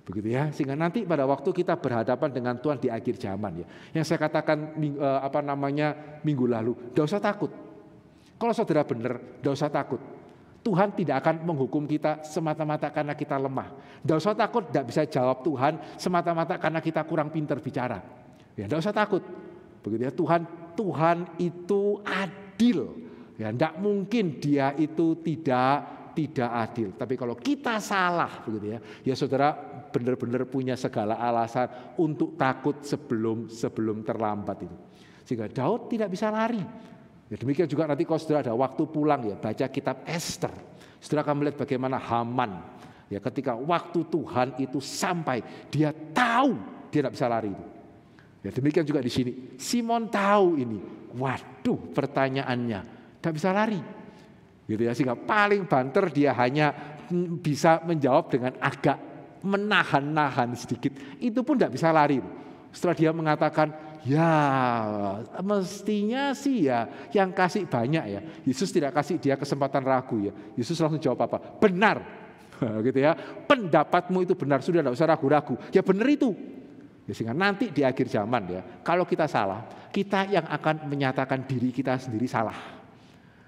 Begitu ya, sehingga nanti pada waktu kita berhadapan dengan Tuhan di akhir zaman ya, yang saya katakan minggu lalu, tidak usah takut. Kalau saudara benar, tidak usah takut. Tuhan tidak akan menghukum kita semata-mata karena kita lemah. Tidak usah takut, tidak bisa jawab Tuhan semata-mata karena kita kurang pintar bicara. Ya, tidak usah takut. Begitu ya, Tuhan itu adil. Ya, tidak mungkin dia itu tidak adil. Tapi kalau kita salah, begitu ya, ya saudara benar-benar punya segala alasan untuk takut sebelum terlambat itu. Sehingga Daud tidak bisa lari. Ya, demikian juga nanti kalau saudara ada waktu pulang ya, baca kitab Esther. Saudara akan melihat bagaimana Haman ya, ketika waktu Tuhan itu sampai, dia tahu dia tidak bisa lari itu. Ya, demikian juga di sini. Simon tahu ini. Waduh, pertanyaannya tidak bisa lari. Gitu ya, sehingga paling banter dia hanya bisa menjawab dengan agak menahan-nahan sedikit, itu pun tidak bisa lari. Setelah dia mengatakan, ya mestinya sih ya yang kasih banyak ya. Yesus tidak kasih dia kesempatan ragu ya. Yesus langsung jawab apa? Benar. Gitu ya. Pendapatmu itu benar, sudah tidak usah ragu-ragu. Ya benar itu. Ya, sehingga nanti di akhir zaman ya, kalau kita salah, kita yang akan menyatakan diri kita sendiri salah.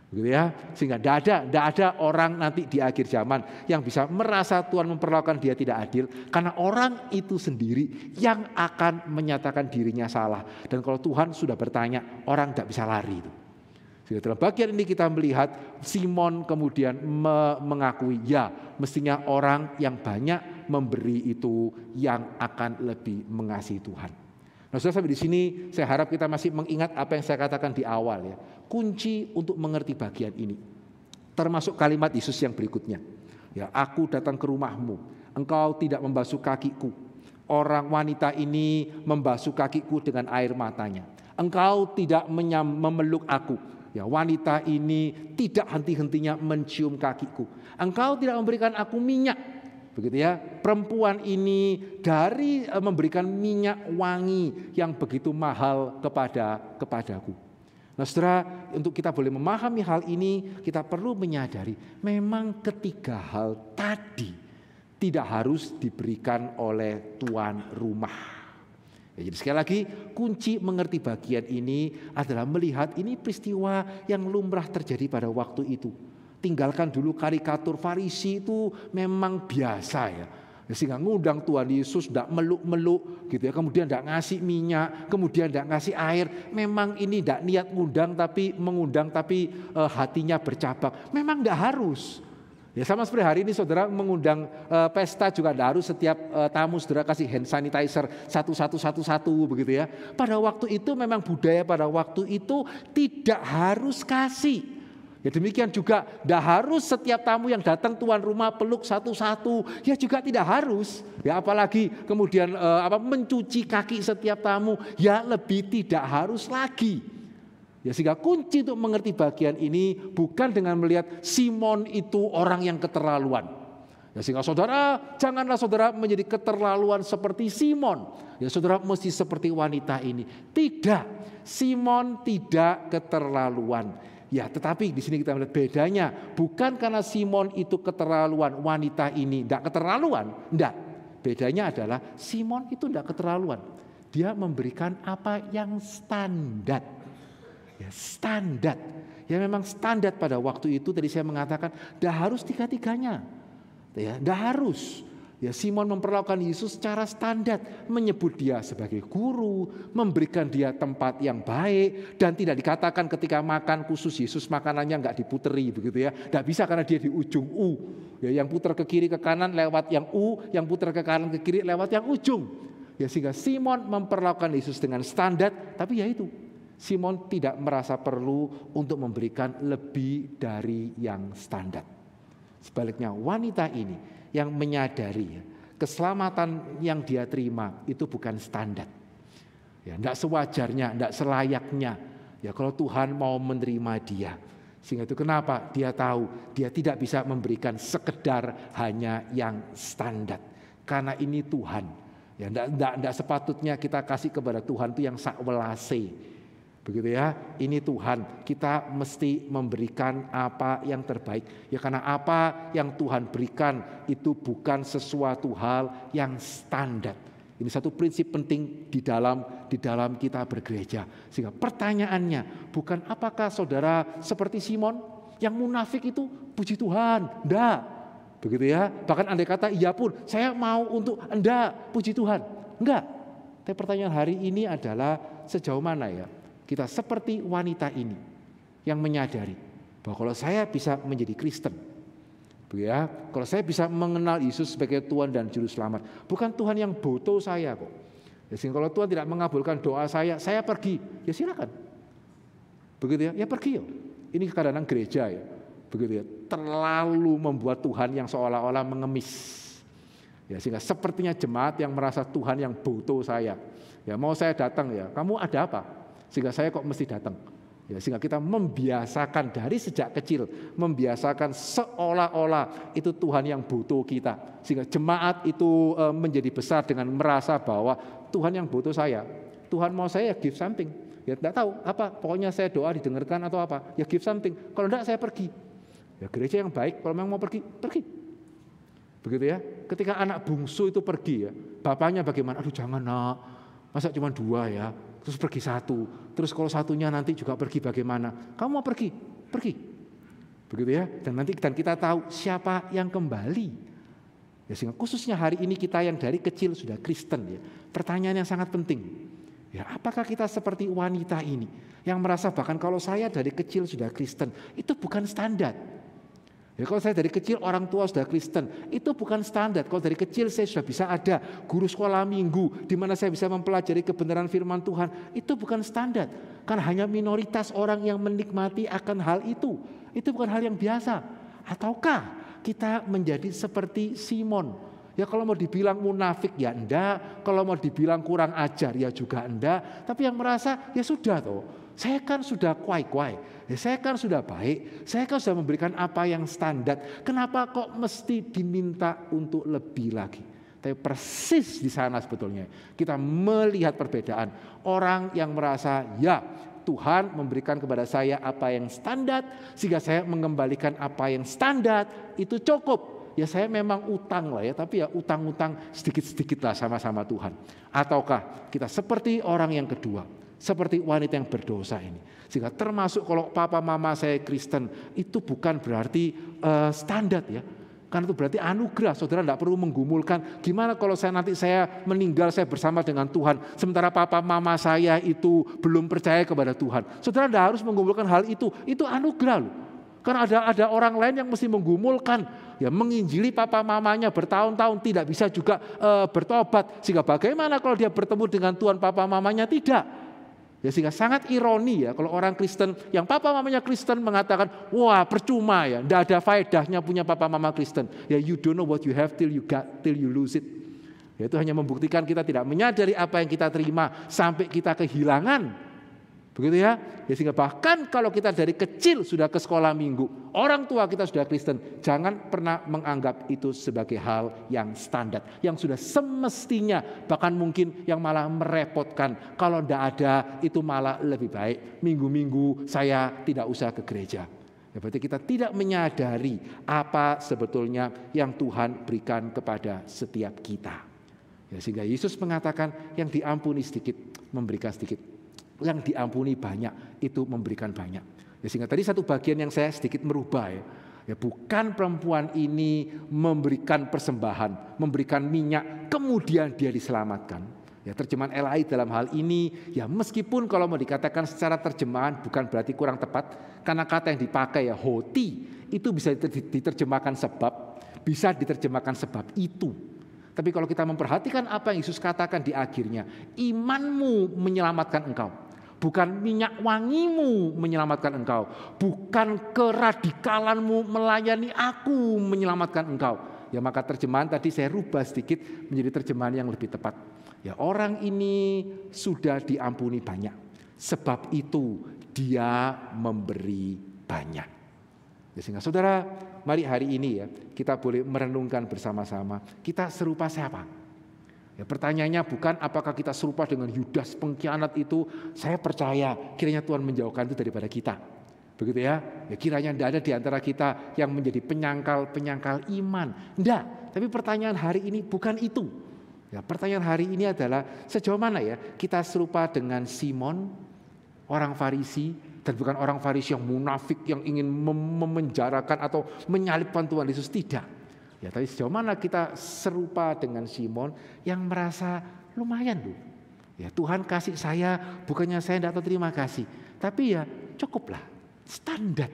Gitu ya, sehingga tidak ada orang nanti di akhir zaman yang bisa merasa Tuhan memperlakukan dia tidak adil, karena orang itu sendiri yang akan menyatakan dirinya salah. Dan kalau Tuhan sudah bertanya, orang tidak bisa lari itu. Sehingga dalam bagian ini kita melihat Simon kemudian mengakui, ya mestinya orang yang banyak memberi itu yang akan lebih mengasihi Tuhan. Nah, sudah sampai di sini saya harap kita masih mengingat apa yang saya katakan di awal ya. Kunci untuk mengerti bagian ini termasuk kalimat Yesus yang berikutnya. Ya, aku datang ke rumahmu, engkau tidak membasuh kakiku. Orang wanita ini membasuh kakiku dengan air matanya. Engkau tidak memeluk aku. Ya, wanita ini tidak henti-hentinya mencium kakiku. Engkau tidak memberikan aku minyak. Begitu ya, perempuan ini dari memberikan minyak wangi yang begitu mahal kepadaku. Nah, saudara, untuk kita boleh memahami hal ini, kita perlu menyadari memang ketiga hal tadi tidak harus diberikan oleh tuan rumah. Ya, jadi sekali lagi, kunci mengerti bagian ini adalah melihat ini peristiwa yang lumrah terjadi pada waktu itu. Tinggalkan dulu karikatur Farisi itu memang biasa ya. Sehingga ngundang Tuhan Yesus tidak meluk-meluk gitu ya. Kemudian tidak ngasih minyak, kemudian tidak ngasih air. Memang ini tidak niat mengundang tapi hatinya bercabang. Memang tidak harus. Ya, sama seperti hari ini saudara mengundang pesta juga tidak harus setiap tamu saudara kasih hand sanitizer satu begitu ya. Pada waktu itu memang budaya pada waktu itu tidak harus kasih. Ya, demikian juga tidak harus setiap tamu yang datang tuan rumah peluk satu-satu. Ya juga tidak harus. Ya apalagi kemudian mencuci kaki setiap tamu. Ya lebih tidak harus lagi. Ya sehingga kunci untuk mengerti bagian ini bukan dengan melihat Simon itu orang yang keterlaluan. Ya, sehingga saudara, janganlah saudara menjadi keterlaluan seperti Simon. Ya, saudara mesti seperti wanita ini. Tidak, Simon tidak keterlaluan. Ya, tetapi di sini kita melihat bedanya. Bukan karena Simon itu keterlaluan, wanita ini tidak keterlaluan. Tidak. Bedanya adalah Simon itu tidak keterlaluan. Dia memberikan apa yang standar. Ya, standar. Ya, memang standar pada waktu itu tadi saya mengatakan tidak harus tiga-tiganya. Ya, tidak harus. Ya, Simon memperlakukan Yesus secara standar, menyebut dia sebagai guru, memberikan dia tempat yang baik, dan tidak dikatakan ketika makan khusus Yesus makanannya enggak diputeri begitu ya. Tidak bisa karena dia di ujung U. Ya, yang putar ke kiri ke kanan lewat yang U, yang putar ke kanan ke kiri lewat yang ujung. Ya, sehingga Simon memperlakukan Yesus dengan standar, tapi ya itu. Simon tidak merasa perlu untuk memberikan lebih dari yang standar. Sebaliknya wanita ini yang menyadari keselamatan yang dia terima itu bukan standar. Ya, tidak sewajarnya, tidak selayaknya. Ya, kalau Tuhan mau menerima dia. Sehingga itu kenapa dia tahu dia tidak bisa memberikan sekedar hanya yang standar. Karena ini Tuhan. Ya, tidak sepatutnya kita kasih kepada Tuhan itu yang sakwelase. Begitu ya, ini Tuhan, kita mesti memberikan apa yang terbaik. Ya, karena apa yang Tuhan berikan itu bukan sesuatu hal yang standar. Ini satu prinsip penting di dalam kita bergereja. Sehingga pertanyaannya bukan apakah saudara seperti Simon yang munafik itu puji Tuhan, enggak. Begitu ya, bahkan andai kata iya pun saya mau untuk enggak, puji Tuhan, enggak. Tapi pertanyaan hari ini adalah sejauh mana ya kita seperti wanita ini yang menyadari bahwa kalau saya bisa menjadi Kristen, ya, kalau saya bisa mengenal Yesus sebagai Tuhan dan Juru Selamat, bukan Tuhan yang boto saya kok. Ya, sehingga kalau Tuhan tidak mengabulkan doa saya pergi, ya silakan. Begitu ya, ya pergi ya. Ini kadang-kadang gereja ya, begitu ya, terlalu membuat Tuhan yang seolah-olah mengemis. Ya, sehingga sepertinya jemaat yang merasa Tuhan yang boto saya. Ya, mau saya datang ya, kamu ada apa? Sehingga saya kok mesti datang. Ya, sehingga kita membiasakan dari sejak kecil, membiasakan seolah-olah itu Tuhan yang butuh kita. Sehingga jemaat itu menjadi besar dengan merasa bahwa Tuhan yang butuh saya. Tuhan mau saya give something. Ya tidak tahu apa, pokoknya saya doa didengarkan atau apa, ya give something. Kalau tidak saya pergi. Ya, gereja yang baik kalau memang mau pergi, pergi. Begitu ya. Ketika anak bungsu itu pergi ya, bapaknya bagaimana? Aduh jangan nak, masa cuma 2 ya. Terus pergi 1, terus kalau satunya nanti juga pergi bagaimana? Kamu mau pergi, pergi, begitu ya. Dan kita tahu siapa yang kembali. Ya, sehingga khususnya hari ini kita yang dari kecil sudah Kristen ya. Pertanyaan yang sangat penting. Ya, apakah kita seperti wanita ini yang merasa bahkan kalau saya dari kecil sudah Kristen itu bukan standar. Ya, kalau saya dari kecil orang tua sudah Kristen, itu bukan standar. Kalau dari kecil saya sudah bisa ada guru sekolah minggu di mana saya bisa mempelajari kebenaran firman Tuhan, itu bukan standar. Karena hanya minoritas orang yang menikmati akan hal itu. Itu bukan hal yang biasa. Ataukah kita menjadi seperti Simon? Ya kalau mau dibilang munafik ya enggak, kalau mau dibilang kurang ajar ya juga enggak. Tapi yang merasa ya sudah toh, saya kan sudah kuai-kuai. Ya, saya kan sudah baik, saya kan sudah memberikan apa yang standar. Kenapa kok mesti diminta untuk lebih lagi? Tapi persis di sana sebetulnya kita melihat perbedaan. Orang yang merasa ya Tuhan memberikan kepada saya apa yang standar, sehingga saya mengembalikan apa yang standar, itu cukup. Ya saya memang utang lah ya, tapi ya utang-utang sedikit-sedikit lah sama-sama Tuhan. Ataukah kita seperti orang yang kedua, seperti wanita yang berdosa ini. Sehingga termasuk kalau papa mama saya Kristen, itu bukan berarti standar ya. Karena itu berarti anugerah. Saudara tidak perlu menggumulkan, gimana kalau nanti saya meninggal, saya bersama dengan Tuhan, sementara papa mama saya itu belum percaya kepada Tuhan. Saudara tidak harus menggumulkan hal itu anugerah loh. Karena ada orang lain yang mesti menggumulkan, ya menginjili papa mamanya bertahun-tahun tidak bisa juga bertobat. Sehingga bagaimana kalau dia bertemu dengan Tuhan papa mamanya tidak? Ya sehingga sangat ironi ya kalau orang Kristen yang papa mamanya Kristen mengatakan, wah percuma ya, tidak ada faedahnya punya papa mama Kristen. Ya you don't know what you have till you lose it. Ya, itu hanya membuktikan kita tidak menyadari apa yang kita terima sampai kita kehilangan. Begitu ya. Sehingga bahkan kalau kita dari kecil sudah ke sekolah minggu, orang tua kita sudah Kristen, jangan pernah menganggap itu sebagai hal yang standar, yang sudah semestinya, bahkan mungkin yang malah merepotkan. Kalau tidak ada itu malah lebih baik. Minggu-minggu saya tidak usah ke gereja. Ya, berarti kita tidak menyadari apa sebetulnya yang Tuhan berikan kepada setiap kita. Ya, sehingga Yesus mengatakan yang diampuni sedikit memberikan sedikit, yang diampuni banyak itu memberikan banyak. Ya, sehingga tadi satu bagian yang saya sedikit merubah ya, bukan perempuan ini memberikan persembahan, memberikan minyak, kemudian dia diselamatkan. Ya, terjemahan LAI dalam hal ini ya meskipun kalau mau dikatakan secara terjemahan bukan berarti kurang tepat, karena kata yang dipakai ya hoti itu bisa diterjemahkan sebab, bisa diterjemahkan sebab itu. Tapi kalau kita memperhatikan apa yang Yesus katakan di akhirnya, imanmu menyelamatkan engkau, bukan minyak wangimu menyelamatkan engkau, bukan keradikalanmu melayani aku menyelamatkan engkau. Ya, maka terjemahan tadi saya rubah sedikit menjadi terjemahan yang lebih tepat. Ya, orang ini sudah diampuni banyak, sebab itu dia memberi banyak. Ya, sehingga saudara, mari hari ini ya kita boleh merenungkan bersama-sama, kita serupa siapa? Ya, pertanyaannya bukan apakah kita serupa dengan Yudas pengkhianat itu. Saya percaya kiranya Tuhan menjauhkan itu daripada kita. Begitu ya. Ya, kiranya tidak ada di antara kita yang menjadi penyangkal iman. Tidak, tapi pertanyaan hari ini bukan itu. Ya, pertanyaan hari ini adalah sejauh mana ya kita serupa dengan Simon, orang Farisi, dan bukan orang Farisi yang munafik yang ingin memenjarakan atau menyalibkan Tuhan Yesus, tidak. Ya, tapi sejauh mana kita serupa dengan Simon yang merasa lumayan loh. Ya, Tuhan kasih saya, bukannya saya tidak tahu terima kasih, tapi ya cukuplah, standar.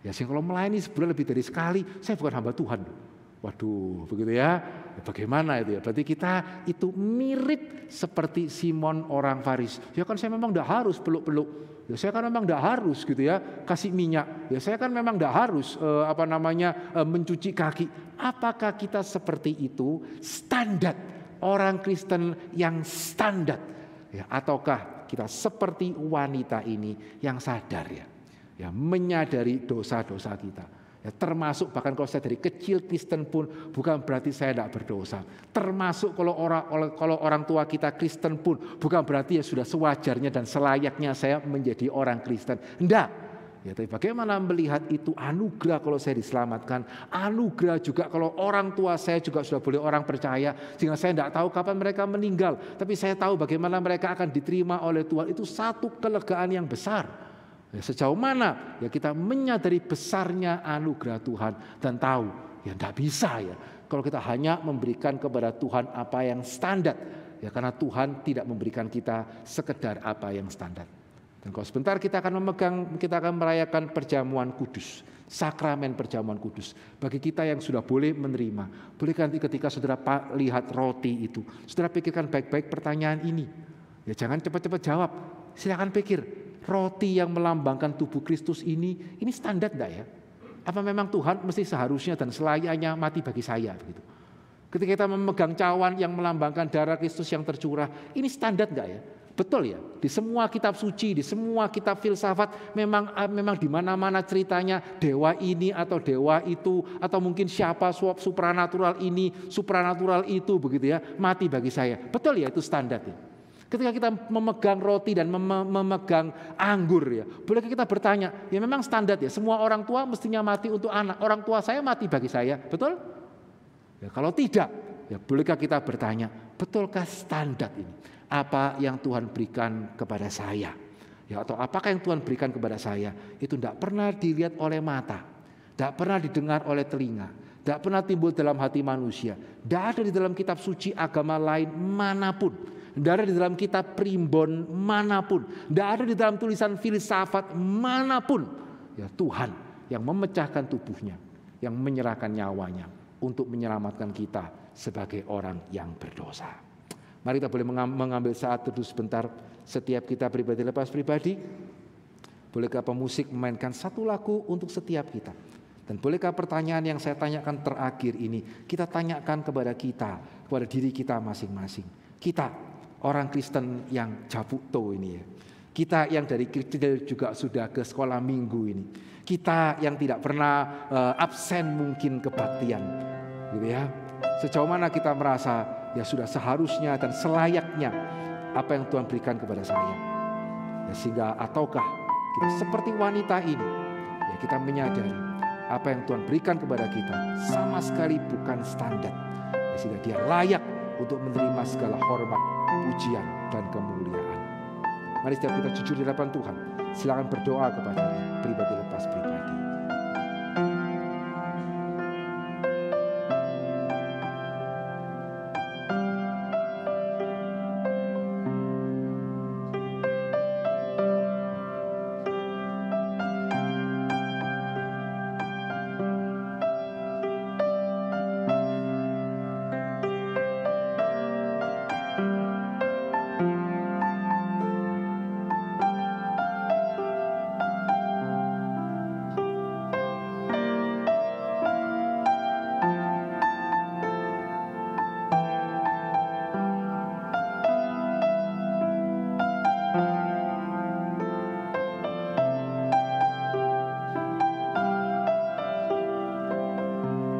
Ya, sehingga kalau melayani sebulan lebih dari sekali, saya bukan hamba Tuhan loh. Waduh, begitu ya. Bagaimana itu ya? Berarti kita itu mirip seperti Simon orang Farisi. Ya kan saya memang tidak harus peluk-peluk. Ya saya kan memang tidak harus gitu ya kasih minyak. Ya saya kan memang tidak harus mencuci kaki. Apakah kita seperti itu standar orang Kristen yang standar? Ya, ataukah kita seperti wanita ini yang sadar ya menyadari dosa-dosa kita? Ya, termasuk bahkan kalau saya dari kecil Kristen pun bukan berarti saya tidak berdosa. Termasuk kalau orang tua kita Kristen pun bukan berarti ya sudah sewajarnya dan selayaknya saya menjadi orang Kristen. Enggak. Ya, tapi bagaimana melihat itu anugerah kalau saya diselamatkan, anugerah juga kalau orang tua saya juga sudah boleh orang percaya, sehingga saya tidak tahu kapan mereka meninggal, tapi saya tahu bagaimana mereka akan diterima oleh Tuhan. Itu satu kelegaan yang besar. Ya, sejauh mana ya kita menyadari besarnya anugerah Tuhan dan tahu ya tidak bisa ya kalau kita hanya memberikan kepada Tuhan apa yang standar ya, karena Tuhan tidak memberikan kita sekedar apa yang standar. Dan kalau sebentar kita akan merayakan perjamuan kudus, sakramen perjamuan kudus. Bagi kita yang sudah boleh menerima, boleh nanti ketika saudara lihat roti itu, saudara pikirkan baik-baik pertanyaan ini. Ya, jangan cepat-cepat jawab, silakan pikir. Roti yang melambangkan tubuh Kristus ini standar enggak ya? Apa memang Tuhan mesti seharusnya dan selayaknya mati bagi saya begitu? Ketika kita memegang cawan yang melambangkan darah Kristus yang tercurah, ini standar enggak ya? Betul ya? Di semua kitab suci, di semua kitab filsafat memang di mana-mana ceritanya dewa ini atau dewa itu atau mungkin siapa supranatural ini, supranatural itu begitu ya, mati bagi saya. Betul ya, itu standar ya? Ketika kita memegang roti dan memegang anggur ya, bolehkah kita bertanya, ya memang standar ya, semua orang tua mestinya mati untuk anak, orang tua saya mati bagi saya, betul? Ya, kalau tidak, ya bolehkah kita bertanya, betulkah standar ini? Apa yang Tuhan berikan kepada saya? Ya, atau apakah yang Tuhan berikan kepada saya itu tidak pernah dilihat oleh mata, tidak pernah didengar oleh telinga, tidak pernah timbul dalam hati manusia, tidak ada di dalam kitab suci agama lain manapun. Tidak ada di dalam kitab primbon manapun, tidak ada di dalam tulisan filsafat manapun. Ya, Tuhan yang memecahkan tubuhnya, yang menyerahkan nyawanya untuk menyelamatkan kita sebagai orang yang berdosa. Mari kita boleh mengambil saat teduh sebentar, setiap kita pribadi lepas pribadi. Bolehkah pemusik memainkan satu lagu untuk setiap kita? Dan bolehkah pertanyaan yang saya tanyakan terakhir ini kita tanyakan kepada diri kita masing-masing. Kita orang Kristen yang jabuto ini ya. Kita yang dari kecil juga sudah ke sekolah minggu ini. Kita yang tidak pernah absen mungkin kebaktian, gitu ya. Sejauh mana kita merasa ya sudah seharusnya dan selayaknya apa yang Tuhan berikan kepada saya. Ya, sehingga ataukah kita seperti wanita ini, ya kita menyadari apa yang Tuhan berikan kepada kita sama sekali bukan standar, ya, sehingga dia layak untuk menerima segala hormat, pujian, dan kemuliaan. Mari setiap kita jujur di hadapan Tuhan. Silakan berdoa kepadanya pribadi lepas pribadi.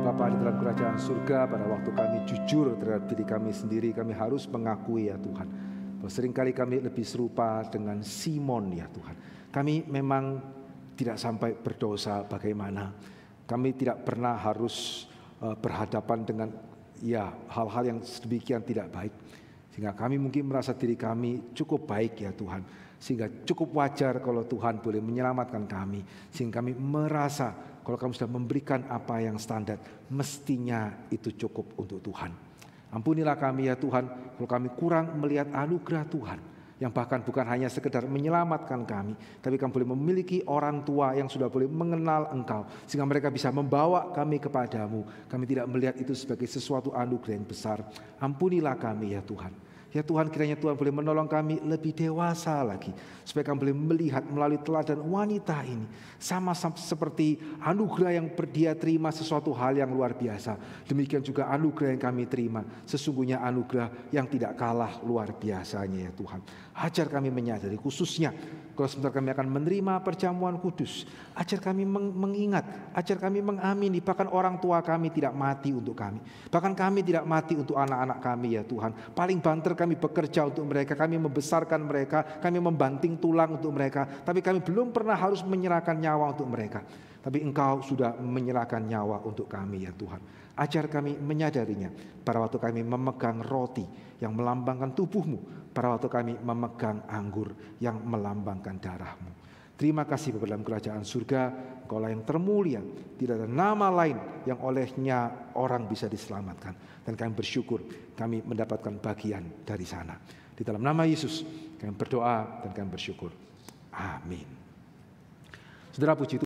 Bapa di dalam kerajaan surga, pada waktu kami jujur terhadap diri kami sendiri, kami harus mengakui ya Tuhan, bahwa seringkali kami lebih serupa dengan Simon ya Tuhan. Kami memang tidak sampai berdosa bagaimana. Kami tidak pernah harus berhadapan dengan ya hal-hal yang sedemikian tidak baik. Sehingga kami mungkin merasa diri kami cukup baik ya Tuhan. Sehingga cukup wajar kalau Tuhan boleh menyelamatkan kami. Sehingga kami merasa kalau kamu sudah memberikan apa yang standar, mestinya itu cukup untuk Tuhan. Ampunilah kami ya Tuhan, kalau kami kurang melihat anugerah Tuhan, yang bahkan bukan hanya sekedar menyelamatkan kami, tapi kami boleh memiliki orang tua yang sudah boleh mengenal Engkau, sehingga mereka bisa membawa kami kepadamu. Kami tidak melihat itu sebagai sesuatu anugerah yang besar. Ampunilah kami ya Tuhan. Ya Tuhan, kiranya Tuhan boleh menolong kami lebih dewasa lagi, supaya kami boleh melihat melalui teladan wanita ini, sama seperti anugerah yang dia terima sesuatu hal yang luar biasa. Demikian juga anugerah yang kami terima, sesungguhnya anugerah yang tidak kalah luar biasanya ya Tuhan. Ajar kami menyadari, khususnya kalau sebentar kami akan menerima perjamuan kudus. Ajar kami mengingat, ajar kami mengamini, bahkan orang tua kami tidak mati untuk kami. Bahkan kami tidak mati untuk anak-anak kami ya Tuhan. Paling banter kami bekerja untuk mereka, kami membesarkan mereka, kami membanting tulang untuk mereka. Tapi kami belum pernah harus menyerahkan nyawa untuk mereka. Tapi Engkau sudah menyerahkan nyawa untuk kami ya Tuhan. Ajar kami menyadarinya pada waktu kami memegang roti yang melambangkan tubuh-Mu, pada waktu kami memegang anggur yang melambangkan darah-Mu. Terima kasih Bapa dalam kerajaan surga, Engkaulah yang termulia, tidak ada nama lain yang olehnya orang bisa diselamatkan. Dan kami bersyukur kami mendapatkan bagian dari sana. Di dalam nama Yesus kami berdoa dan kami bersyukur. Amin. Saudara, puji Tuhan.